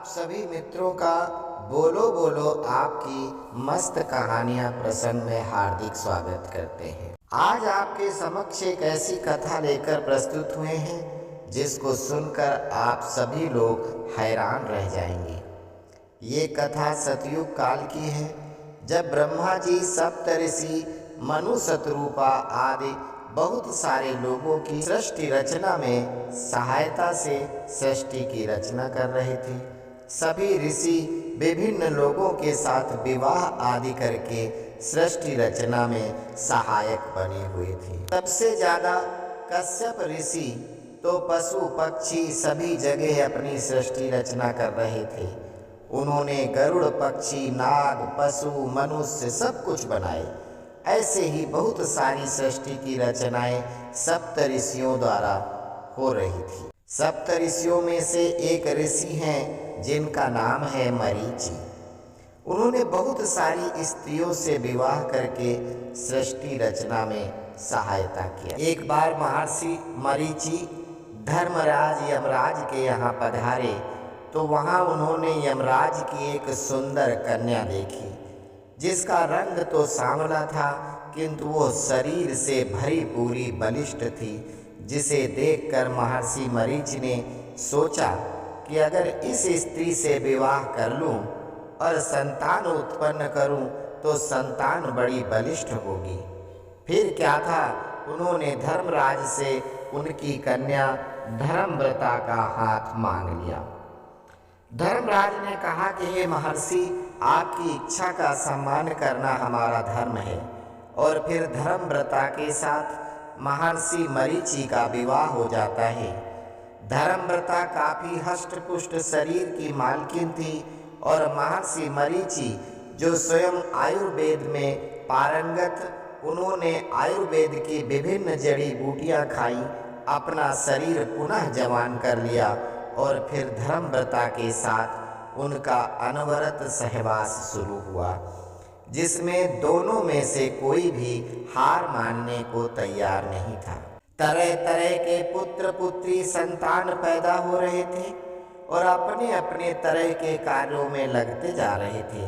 सभी मित्रों का बोलो बोलो आपकी मस्त कहानियां प्रसंग में हार्दिक स्वागत करते हैं। आज आपके समक्ष एक ऐसी कथा लेकर प्रस्तुत हुए हैं जिसको सुनकर आप सभी लोग हैरान रह जाएंगे। ये कथा सतयुग काल की है, जब ब्रह्मा जी, सप्तऋषि, मनु, शतरूपा आदि बहुत सारे लोगों की सृष्टि रचना में सहायता से सृष्टि की रचना कर रहे थे। सभी ऋषि विभिन्न लोगों के साथ विवाह आदि करके सृष्टि रचना में सहायक बने हुए थे। सबसे ज्यादा कश्यप ऋषि तो पशु पक्षी सभी जगह अपनी सृष्टि रचना कर रहे थे। उन्होंने गरुड़ पक्षी, नाग, पशु, मनुष्य सब कुछ बनाए। ऐसे ही बहुत सारी सृष्टि की रचनाएं सप्त ऋषियों द्वारा हो रही थी। सप्त ऋषियों में से एक ऋषि हैं जिनका नाम है मरीचि। उन्होंने बहुत सारी स्त्रियों से विवाह करके सृष्टि रचना में सहायता किया। एक बार महर्षि मरीचि धर्मराज यमराज के यहाँ पधारे तो वहाँ उन्होंने यमराज की एक सुंदर कन्या देखी, जिसका रंग तो सांवला था किंतु वो शरीर से भरी पूरी बलिष्ठ थी, जिसे देखकर महर्षि मरीचि ने सोचा कि अगर इस स्त्री से विवाह कर लूं और संतान उत्पन्न करूं तो संतान बड़ी बलिष्ठ होगी। फिर क्या था, उन्होंने धर्मराज से उनकी कन्या धर्मव्रता का हाथ मांग लिया। धर्मराज ने कहा कि हे महर्षि, आपकी इच्छा का सम्मान करना हमारा धर्म है। और फिर धर्मव्रता के साथ महर्षि मरीचि का विवाह हो जाता है। धर्मव्रता काफी हष्ट-पुष्ट शरीर की मालकिन थी और महर्षि मरीचि जो स्वयं आयुर्वेद में पारंगत, उन्होंने आयुर्वेद की विभिन्न जड़ी बूटियां खाई, अपना शरीर पुनः जवान कर लिया और फिर धर्मव्रता के साथ उनका अनवरत सहवास शुरू हुआ, जिसमें दोनों में से कोई भी हार मानने को तैयार नहीं था। तरह तरह के पुत्र पुत्री संतान पैदा हो रहे थे और अपने अपने तरह के कार्यों में लगते जा रहे थे।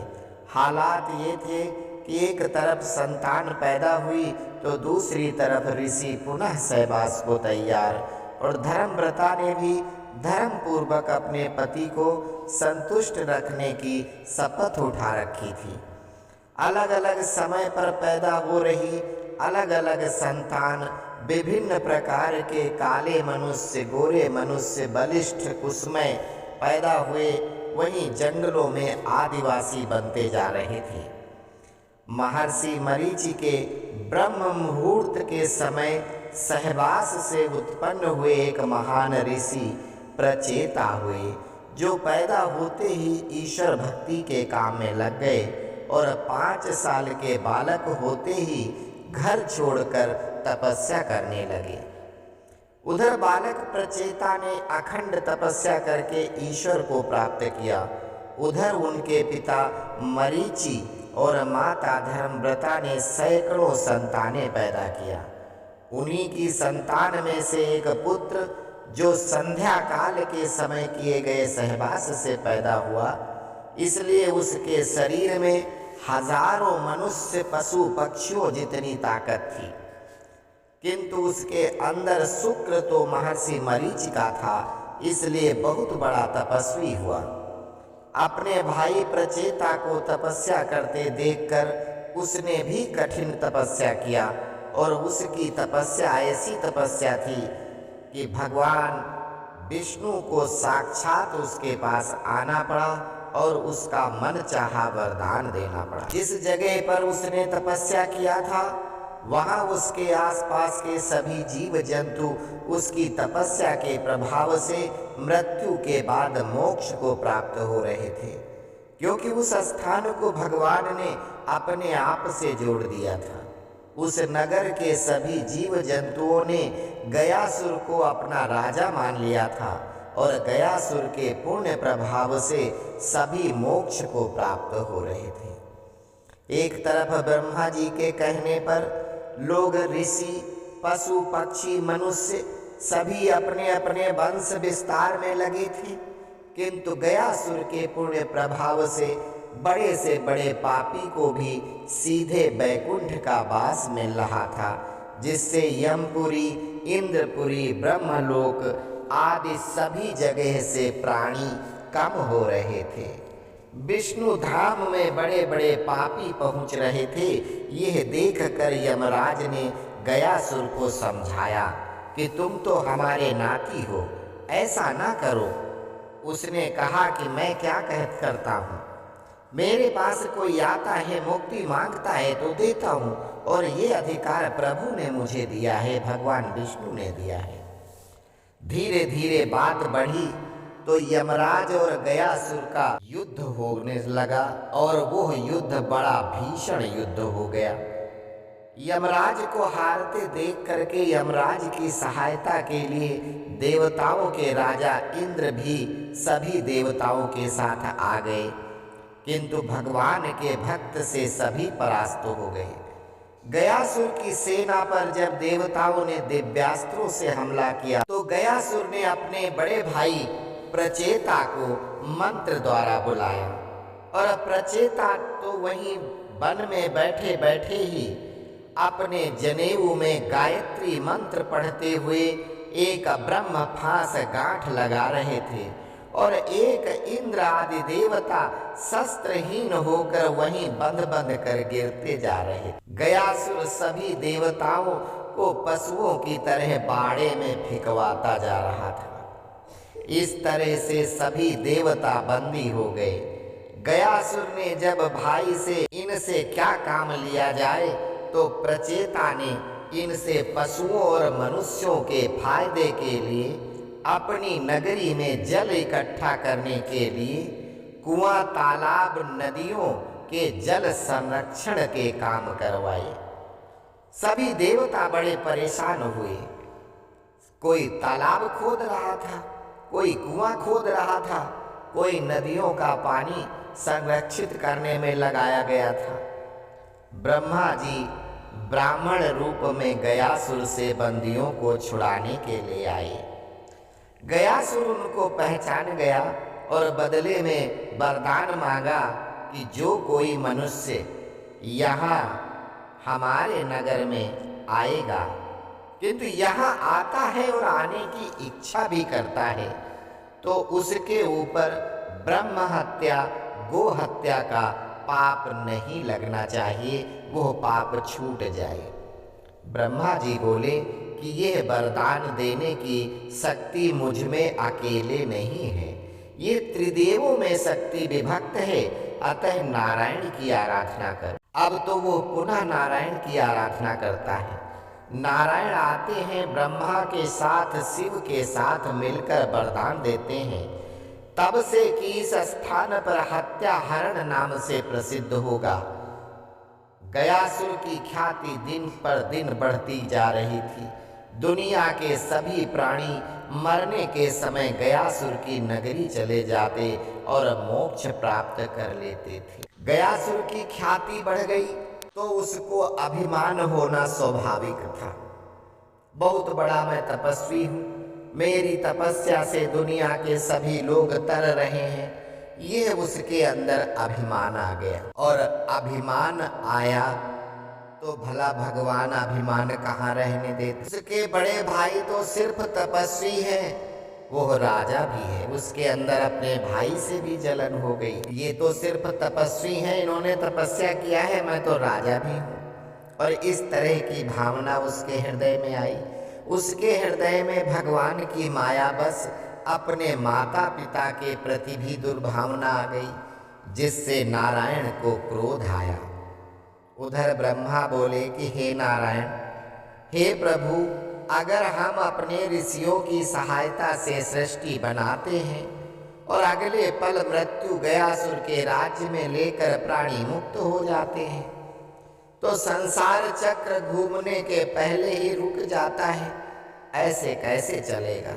हालात ये थे कि एक तरफ संतान पैदा हुई तो दूसरी तरफ ऋषि पुनः सहवास को तैयार, और धर्मव्रता ने भी धर्म पूर्वक अपने पति को संतुष्ट रखने की शपथ उठा रखी थी। अलग अलग समय पर पैदा हो रही अलग अलग संतान विभिन्न प्रकार के काले मनुष्य, गोरे मनुष्य, बलिष्ठ, कुसमय पैदा हुए, वहीं जंगलों में आदिवासी बनते जा रहे थे। महर्षि मरीचि के ब्रह्म मुहूर्त के समय सहवास से उत्पन्न हुए एक महान ऋषि प्रचेता हुए, जो पैदा होते ही ईश्वर भक्ति के काम में लग गए और 5 साल के बालक होते ही घर छोड़कर तपस्या करने लगे। उधर बालक प्रचेता ने अखंड तपस्या करके ईश्वर को प्राप्त किया। उधर उनके पिता मरीचि और माता धर्मव्रता ने सैकड़ों संतानें पैदा किया। उन्हीं की संतान में से एक पुत्र जो संध्या काल के समय किए गए सहवास से पैदा हुआ, इसलिए उसके शरीर में हजारों मनुष्य, पशु, पक्षियों जितनी ताकत थी, किंतु उसके अंदर शुक्र तो महर्षि मरीचि का था, इसलिए बहुत बड़ा तपस्वी हुआ। अपने भाई प्रचेता को तपस्या करते देखकर उसने भी कठिन तपस्या किया, और उसकी तपस्या ऐसी तपस्या थी कि भगवान विष्णु को साक्षात उसके पास आना पड़ा और उसका मन चाहा वरदान देना पड़ा। जिस जगह पर उसने तपस्या किया था वहां उसके आसपास के सभी जीव जंतु उसकी तपस्या के प्रभाव से मृत्यु के बाद मोक्ष को प्राप्त हो रहे थे, क्योंकि उस स्थान को भगवान ने अपने आप से जोड़ दिया था। उस नगर के सभी जीव जंतुओं ने गयासुर को अपना राजा मान लिया था और गयासुर के पुण्य प्रभाव से सभी मोक्ष को प्राप्त हो रहे थे। एक तरफ ब्रह्मा जी के कहने पर लोग, ऋषि, पशु, पक्षी, मनुष्य सभी अपने अपने वंश विस्तार में लगे थे, किंतु गयासुर के पुण्य प्रभाव से बड़े पापी को भी सीधे बैकुंठ का वास मिल रहा था, जिससे यमपुरी, इंद्रपुरी, ब्रह्मलोक आदि सभी जगह से प्राणी कम हो रहे थे। विष्णु धाम में बड़े बड़े पापी पहुंच रहे थे। यह देखकर यमराज ने गयासुर को समझाया कि तुम तो हमारे नाती हो, ऐसा ना करो। उसने कहा कि मैं क्या करता हूँ, मेरे पास कोई आता है, मुक्ति मांगता है तो देता हूँ, और ये अधिकार प्रभु ने मुझे दिया है, भगवान विष्णु ने दिया है। धीरे धीरे बात बढ़ी तो यमराज और गयासुर का युद्ध होने लगा, और वो युद्ध बड़ा भीषण युद्ध हो गया। यमराज को हारते देख करके यमराज की सहायता के लिए देवताओं के राजा इंद्र भी सभी देवताओं के साथ आ गए, किंतु भगवान के भक्त से सभी परास्त हो गए। गयासुर की सेना पर जब देवताओं ने दिव्यास्त्रों से हमला किया तो गयासुर ने अपने बड़े भाई प्रचेता को मंत्र द्वारा बुलाया, और प्रचेता तो वहीं वन में बैठे बैठे ही अपने जनेऊ में गायत्री मंत्र पढ़ते हुए एक ब्रह्म फांस गांठ लगा रहे थे, और एक इंद्र आदि देवता शस्त्रहीन होकर वहीं बंध बंध कर गिरते जा रहे। गयासुर सभी देवताओं को पशुओं की तरह बाड़े में फिकवाता जा रहा था। इस तरह से सभी देवता बंदी हो गए। गयासुर ने जब भाई से इनसे क्या काम लिया जाए तो प्रचेता ने इनसे पशुओं और मनुष्यों के फायदे के लिए अपनी नगरी में जल इकट्ठा करने के लिए कुआं, तालाब, नदियों के जल संरक्षण के काम करवाए। सभी देवता बड़े परेशान हुए। कोई तालाब खोद रहा था, कोई कुआं खोद रहा था, कोई नदियों का पानी संरक्षित करने में लगाया गया था। ब्रह्मा जी ब्राह्मण रूप में गयासुर से बंदियों को छुड़ाने के लिए आए। गयासुर उनको पहचान गया और बदले में वरदान मांगा कि जो कोई मनुष्य यहाँ हमारे नगर में आएगा, किंतु यहाँ आता है और आने की इच्छा भी करता है, तो उसके ऊपर ब्रह्म हत्या, गो हत्या का पाप नहीं लगना चाहिए, वो पाप छूट जाए। ब्रह्मा जी बोले कि यह वरदान देने की शक्ति मुझ में अकेले नहीं है, ये त्रिदेवों में शक्ति विभक्त है, अतः नारायण की आराधना कर। अब तो वो पुनः नारायण की आराधना करता है। नारायण आते हैं, ब्रह्मा के साथ शिव के साथ मिलकर वरदान देते हैं, तब से कि इस स्थान पर हत्या हरण नाम से प्रसिद्ध होगा। गयासुर की ख्याति दिन पर दिन बढ़ती जा रही थी। दुनिया के सभी प्राणी मरने के समय गयासुर की नगरी चले जाते और मोक्ष प्राप्त कर लेते थे। गयासुर की ख्याति बढ़ गई तो उसको अभिमान होना स्वाभाविक था। बहुत बड़ा मैं तपस्वी हूँ, मेरी तपस्या से दुनिया के सभी लोग तर रहे हैं, ये उसके अंदर अभिमान आ गया। और अभिमान आया तो भला भगवान अभिमान कहाँ रहने देते। उसके बड़े भाई तो सिर्फ तपस्वी है, वो राजा भी है, उसके अंदर अपने भाई से भी जलन हो गई। ये तो सिर्फ तपस्वी हैं, इन्होंने तपस्या किया है, मैं तो राजा भी हूँ। और इस तरह की भावना उसके हृदय में आई। उसके हृदय में भगवान की माया, बस अपने माता पिता के प्रति भी दुर्भावना आ गई, जिससे नारायण को क्रोध आया। उधर ब्रह्मा बोले कि हे नारायण, हे प्रभु, अगर हम अपने ऋषियों की सहायता से सृष्टि बनाते हैं और अगले पल मृत्यु गयासुर के राज्य में लेकर प्राणी मुक्त हो जाते हैं, तो संसार चक्र घूमने के पहले ही रुक जाता है, ऐसे कैसे चलेगा।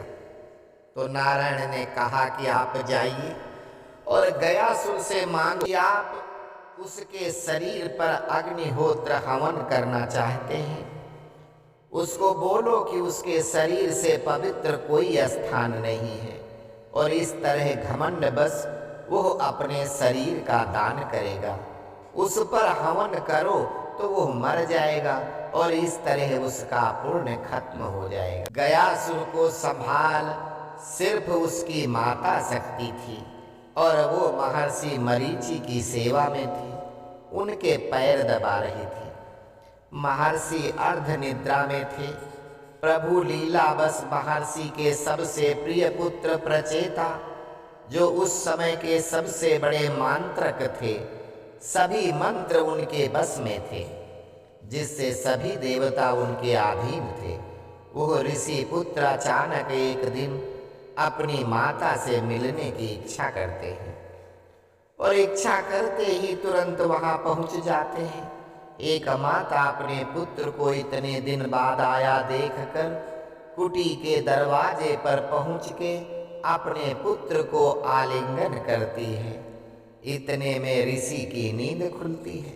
तो नारायण ने कहा कि आप जाइए और गयासुर से मांग कि आप उसके शरीर पर अग्निहोत्र हवन करना चाहते हैं। उसको बोलो कि उसके शरीर से पवित्र कोई स्थान नहीं है, और इस तरह घमंड बस वो अपने शरीर का दान करेगा। उस पर हवन करो तो वो मर जाएगा और इस तरह उसका पुण्य खत्म हो जाएगा। गयासुर को संभाल सिर्फ उसकी माता शक्ति थी और वो महर्षि मरीचि की सेवा में थी, उनके पैर दबा रही थी। महर्षि अर्ध निद्रा में थे। प्रभु लीला बस महर्षि के सबसे प्रिय पुत्र प्रचेता, जो उस समय के सबसे बड़े मांत्रक थे, सभी मंत्र उनके बस में थे, जिससे सभी देवता उनके अधीन थे। वो ऋषि पुत्र अचानक एक दिन अपनी माता से मिलने की इच्छा करते हैं और इच्छा करते ही तुरंत वहां पहुंच जाते हैं। एक माता अपने पुत्र को इतने दिन बाद आया देखकर कुटी के दरवाजे पर पहुंच के अपने पुत्र को आलिंगन करती है। इतने में ऋषि की नींद खुलती है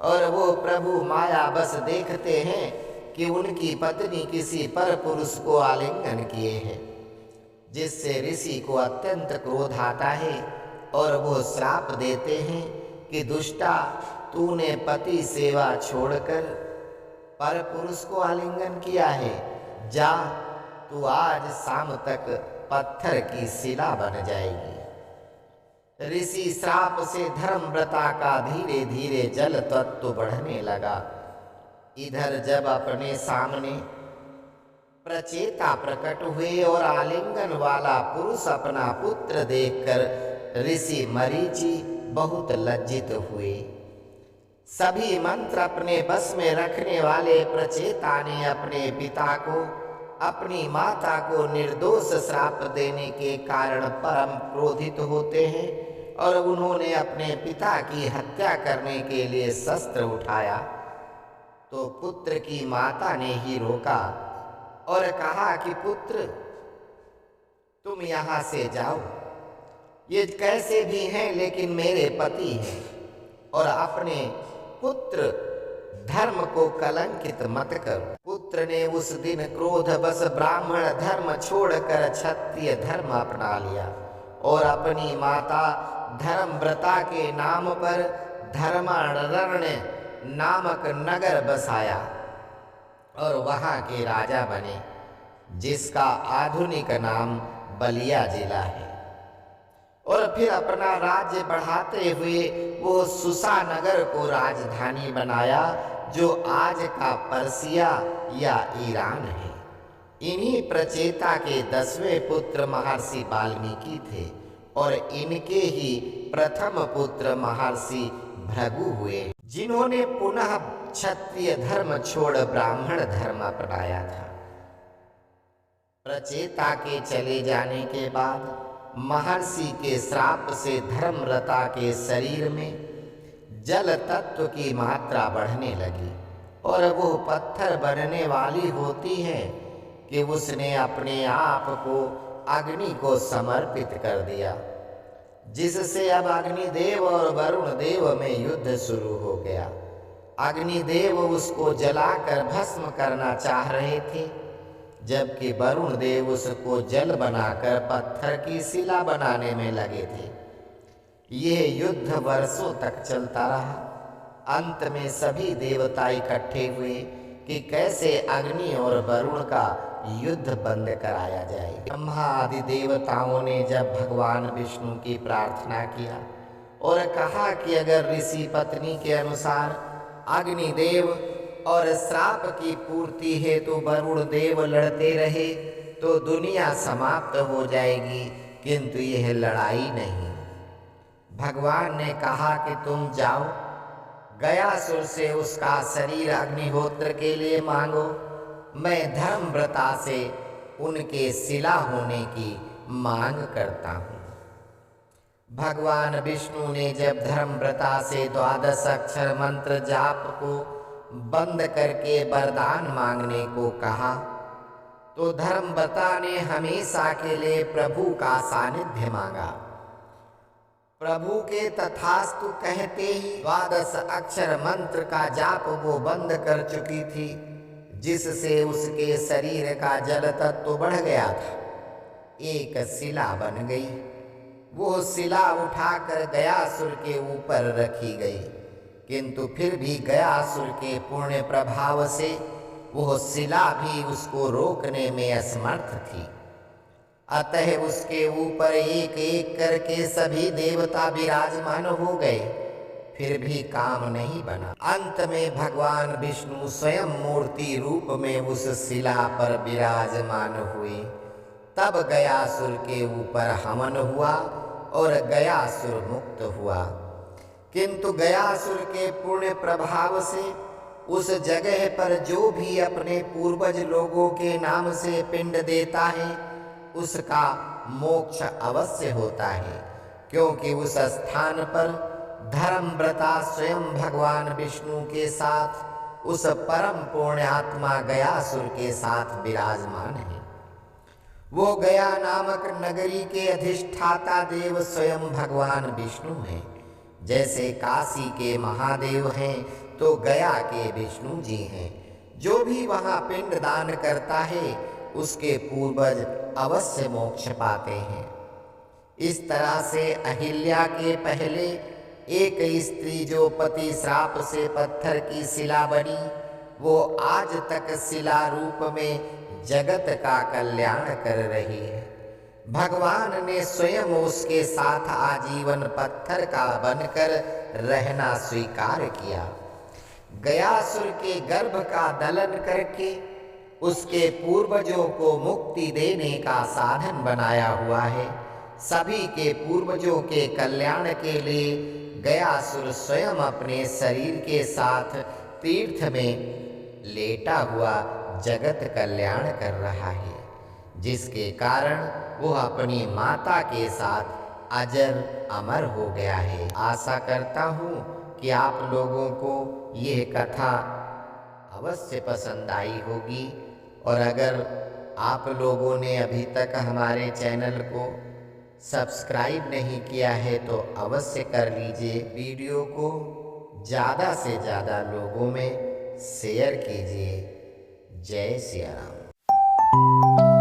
और वो प्रभु माया बस देखते हैं कि उनकी पत्नी किसी पर पुरुष को आलिंगन किए है, जिससे ऋषि को अत्यंत क्रोध आता है और वो श्राप देते हैं कि दुष्टा, तूने पति सेवा छोड़कर पर पुरुष को आलिंगन किया है, जा तू आज शाम तक पत्थर की शिला बन जाएगी। ऋषि श्राप से धर्मव्रता का धीरे धीरे जल तत्व बढ़ने लगा। इधर जब अपने सामने प्रचेता प्रकट हुए और आलिंगन वाला पुरुष अपना पुत्र देखकर ऋषि मरीचि बहुत लज्जित हुए। सभी मंत्र अपने बस में रखने वाले प्रचेता ने अपने पिता को, अपनी माता को निर्दोष श्राप देने के कारण परम क्रोधित होते हैं और उन्होंने अपने पिता की हत्या करने के लिए शस्त्र उठाया, तो पुत्र की माता ने ही रोका और कहा कि पुत्र, तुम यहाँ से जाओ, ये कैसे भी हैं लेकिन मेरे पति हैं, और अपने पुत्र धर्म को कलंकित मत करो। पुत्र ने उस दिन क्रोध बस ब्राह्मण धर्म छोड़कर क्षत्रिय धर्म अपना लिया और अपनी माता धर्मव्रता के नाम पर धर्मारण्य नामक नगर बसाया और वहां के राजा बने, जिसका आधुनिक नाम बलिया जिला है। और फिर अपना राज्य बढ़ाते हुए वो सुसा नगर को राजधानी बनाया, जो आज का पर्सिया या ईरान है। इन्हीं प्रचेता के 10वें पुत्र महर्षि वाल्मीकि थे और इनके ही प्रथम पुत्र महर्षि भृगु हुए, जिन्होंने पुनः क्षत्रिय धर्म छोड़ ब्राह्मण धर्म अपनाया था। प्रचेता के चले जाने के बाद महर्षि के श्राप से धर्मव्रता के शरीर में जल तत्व की मात्रा बढ़ने लगी और वो पत्थर बनने वाली होती है कि उसने अपने आप को अग्नि को समर्पित कर दिया, जिससे अब अग्निदेव और वरुण देव में युद्ध शुरू हो गया। अग्निदेव उसको जलाकर भस्म करना चाह रहे थे, जबकि वरुण देव उसको जल बनाकर पत्थर की शिला बनाने में लगे थे। यह युद्ध वर्षों तक चलता रहा। अंत में सभी देवता इकट्ठे हुए कि कैसे अग्नि और वरुण का युद्ध बंद कराया जाए। ब्रह्मा आदि देवताओं ने जब भगवान विष्णु की प्रार्थना किया और कहा कि अगर ऋषि पत्नी के अनुसार अग्निदेव और श्राप की पूर्ति हेतु वरुण देव लड़ते रहे तो दुनिया समाप्त हो जाएगी, किंतु यह लड़ाई नहीं। भगवान ने कहा कि तुम जाओ, गयासुर से उसका शरीर अग्निहोत्र के लिए मांगो, मैं धर्मव्रता से उनके शिला होने की मांग करता हूँ। भगवान विष्णु ने जब धर्मव्रता से 12 अक्षर मंत्र जाप को बंद करके वरदान मांगने को कहा, तो धर्मव्रता ने हमेशा के लिए प्रभु का सानिध्य मांगा। प्रभु के तथास्तु कहते ही 12 अक्षर मंत्र का जाप वो बंद कर चुकी थी, जिससे उसके शरीर का जल तत्व बढ़ गया था। एक शिला बन गई। वो शिला उठाकर गयासुर के ऊपर रखी गई, किंतु फिर भी गयासुर के पुण्य प्रभाव से वो शिला भी उसको रोकने में असमर्थ थी। अतः उसके ऊपर एक एक करके सभी देवता विराजमान हो गए, फिर भी काम नहीं बना। अंत में भगवान विष्णु स्वयं मूर्ति रूप में उस शिला पर विराजमान हुए। तब गयासुर के ऊपर हवन हुआ और गयासुर मुक्त हुआ। किंतु गयासुर के पुण्य प्रभाव से उस जगह पर जो भी अपने पूर्वज लोगों के नाम से पिंड देता है उसका मोक्ष अवश्य होता है, क्योंकि उस स्थान पर धर्मव्रता स्वयं भगवान विष्णु के साथ उस परम पुण्यात्मा गयासुर के साथ विराजमान है। वो गया नामक नगरी के अधिष्ठाता देव स्वयं भगवान विष्णु हैं। जैसे काशी के महादेव हैं तो गया के विष्णु जी हैं। जो भी वहाँ पिंड दान करता है उसके पूर्वज अवश्य मोक्ष पाते हैं। इस तरह से अहिल्या के पहले एक स्त्री जो पति श्राप से पत्थर की शिला बनी, वो आज तक शिला रूप में जगत का कल्याण कर रही है। भगवान ने स्वयं उसके साथ आजीवन पत्थर का बनकर रहना स्वीकार किया। गयासुर के गर्भ का दलन करके उसके पूर्वजों को मुक्ति देने का साधन बनाया हुआ है। सभी के पूर्वजों के कल्याण के लिए गयासुर स्वयं अपने शरीर के साथ तीर्थ में लेटा हुआ जगत कल्याण कर रहा है, जिसके कारण वो अपनी माता के साथ अजर अमर हो गया है। आशा करता हूँ कि आप लोगों को यह कथा अवश्य पसंद आई होगी, और अगर आप लोगों ने अभी तक हमारे चैनल को सब्सक्राइब नहीं किया है तो अवश्य कर लीजिए। वीडियो को ज़्यादा से ज़्यादा लोगों में शेयर कीजिए। जय सिया राम।